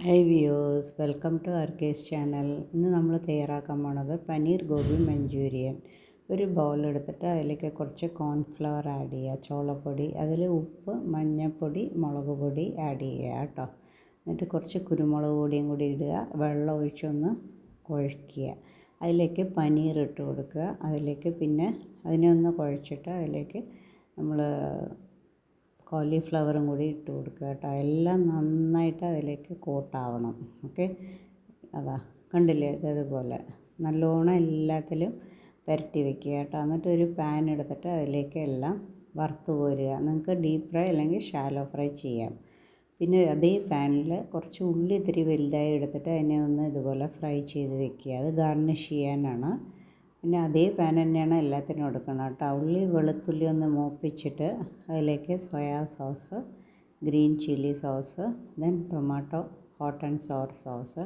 Hi viewers, welcome to ആർക്കേസ് channel. ഇന്ന് നമ്മൾ തയ്യാറാക്കാൻ പോണത് പനീർ ഗോബി മഞ്ചൂരിയൻ. ഒരു ബൗൾ എടുത്തിട്ട് അതിലേക്ക് കുറച്ച് കോൺഫ്ലവർ ആഡ് ചെയ്യുക, ചോളപ്പൊടി, അതിൽ ഉപ്പ്, മഞ്ഞൾപ്പൊടി, മുളക് പൊടി ആഡ് ചെയ്യുക കേട്ടോ. എന്നിട്ട് കുറച്ച് കുരുമുളക് പൊടിയും കൂടി ഇടുക, വെള്ളം ഒഴിച്ചൊന്ന് കുഴയ്ക്കുക. അതിലേക്ക് പനീർ ഇട്ട് കൊടുക്കുക. അതിലേക്ക് പിന്നെ അതിനെ ഒന്ന് കുഴച്ചിട്ട് അതിലേക്ക് നമ്മൾ കോളിഫ്ലവറും കൂടി ഇട്ട് കൊടുക്കുക കേട്ടോ. എല്ലാം നന്നായിട്ട് അതിലേക്ക് കോട്ടാവണം. ഓക്കെ, അതാ കണ്ടില്ലേ, ഇതേപോലെ നല്ലോണം എല്ലാത്തിലും പുരട്ടി വെക്കുക കേട്ടോ. എന്നിട്ട് ഒരു പാൻ എടുത്തിട്ട് അതിലേക്ക് എല്ലാം വറുത്ത് കോരുക. നിങ്ങൾക്ക് ഡീപ്പ് ഫ്രൈ അല്ലെങ്കിൽ ഷാലോ ഫ്രൈ ചെയ്യാം. പിന്നെ അതേ പാനിൽ കുറച്ച് ഉള്ളി ഇത്തിരി വലുതായി എടുത്തിട്ട് അതിനെ ഒന്ന് ഇതുപോലെ ഫ്രൈ ചെയ്ത് വെക്കുക. അത് ഗാർണിഷ് ചെയ്യാനാണ്. പിന്നെ അതേ പാൻ തന്നെയാണ് എല്ലാത്തിനും എടുക്കണം കേട്ടോ. ഉള്ളി വെളുത്തുള്ളി ഒന്ന് മൂപ്പിച്ചിട്ട് അതിലേക്ക് soya sauce, green chilli sauce, then tomato hot and sour sauce,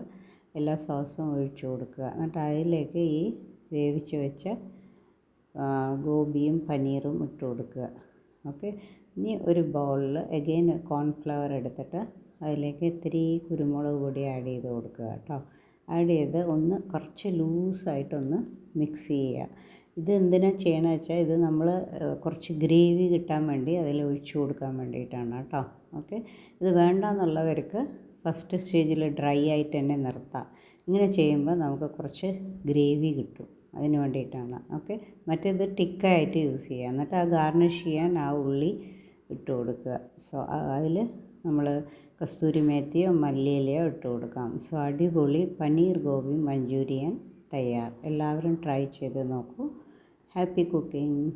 എല്ലാ സോസും ഒഴിച്ചു കൊടുക്കുക. എന്നിട്ട് അതിലേക്ക് ഈ വേവിച്ച് വെച്ച ഗോപിയും പനീറും ഇട്ട് കൊടുക്കുക. ഓക്കെ, ഇനി ഒരു ബൗളിൽ എഗെയിൻ കോൺഫ്ലവർ എടുത്തിട്ട് അതിലേക്ക് ഇത്തിരി കുരുമുളക് പൊടി ആഡ് ചെയ്ത് കൊടുക്കുക കേട്ടോ. ആഡ് ചെയ്ത് ഒന്ന് കുറച്ച് ലൂസായിട്ടൊന്ന് മിക്സ് ചെയ്യുക. ഇത് എന്തിനാണ് ചെയ്യണമെന്ന് വെച്ചാൽ ഇത് നമ്മൾ കുറച്ച് ഗ്രേവി കിട്ടാൻ വേണ്ടി അതിൽ ഒഴിച്ചു കൊടുക്കാൻ വേണ്ടിയിട്ടാണ് കേട്ടോ. ഓക്കെ, ഇത് വേണ്ടാന്നുള്ളവർക്ക് ഫസ്റ്റ് സ്റ്റേജിൽ ഡ്രൈ ആയിട്ട് തന്നെ നിർത്താം. ഇങ്ങനെ ചെയ്യുമ്പോൾ നമുക്ക് കുറച്ച് ഗ്രേവി കിട്ടും, അതിന് വേണ്ടിയിട്ടാണ്. ഓക്കെ, മറ്റേത് ടിക്കായിട്ട് യൂസ് ചെയ്യുക. എന്നിട്ട് ആ ഗാർണിഷ് ചെയ്യാൻ ആ ഉള്ളി ഇട്ട് കൊടുക്കുക. സോ അതിൽ നമ്മൾ കസ്തൂരി മേത്തിയോ മല്ലിയിലയോ ഇട്ട് കൊടുക്കാം. സോ അടിപൊളി പനീർ ഗോബി മഞ്ചൂരിയൻ തയ്യാർ. എല്ലാവരും ട്രൈ ചെയ്ത് നോക്കൂ. Happy cooking.